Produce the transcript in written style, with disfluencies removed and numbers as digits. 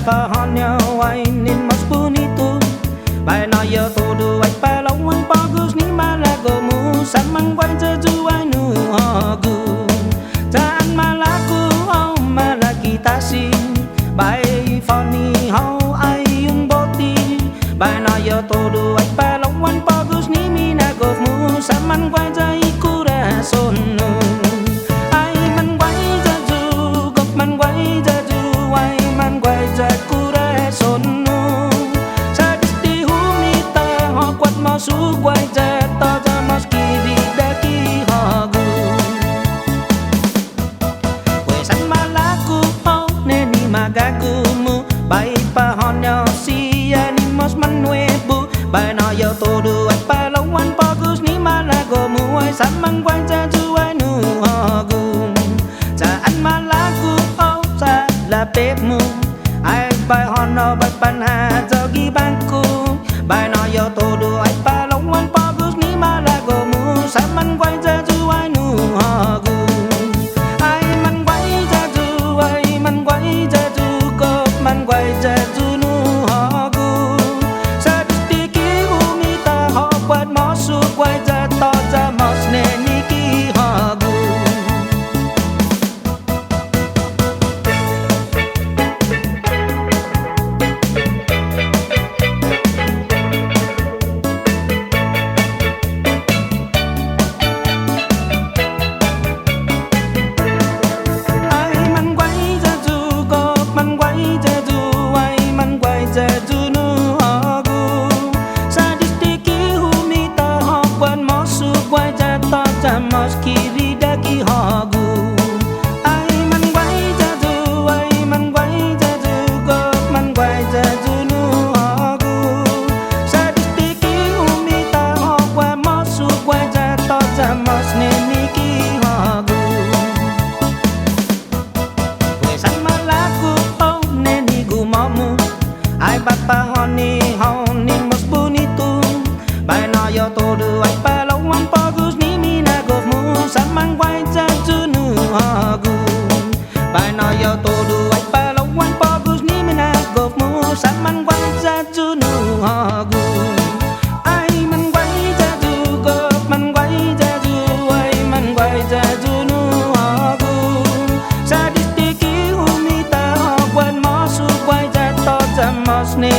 pa honyo ai nin mas bonito. Bai no yo todo ai pa lawan bagus ni malago mu samang wan jeju ai nu hagu. Taan malaku oh malaki tasi. Bai foni ho ai yung boti. Bai no yo todo ai pa lawan bagus ni minago mu samang wan jai corazon nu. Ai man quay jeju gop man quay jeju ai man quay ja corazon nu. Su quay ra to ra mas kiri daki hagu. Pues an malaku oh neni magaku mu. Bai pa honyo siya ni mas manuebu. Bai no yo todo ay palawan bagus ni malago mu. Ay samang quay ra juay nu hagu. Sa an malaku oh sa lapep mu. Ay bai honyo bai panha jogi bangku. Bai no yo todo ay palawan bagus ni malago mu. Saman quay ra ju ai nu hagu. Ai man quay ra ju ai man quay ra ju ko man quay ra ju nu hagu. Sa di ki umita ho quat mo su quay ra to ra mos ne ni ki hagu. Mas kiri daki hagu. Ai man quay ra ju ai man quay ra ju gop man quay ra ju nu hagu. Sa di ki umita ho qua mas su quay ra to ra mas ne ni ki hagu. Pues an malaku oh ne ni gumamu. Ai papa honi honi mas bonito. Bai no yo todo ai palawan bagus ni samang quay ra ju nu hagu. Bai no yo todo ay palawan bagus ni minago mu. Samang quay ra ju nu hagu. Ai man quay ra ju gop man quay ra ju ay man quay ra ju nu hagu. Sa di ki umita ho quan mo su quay ra to ra mos ne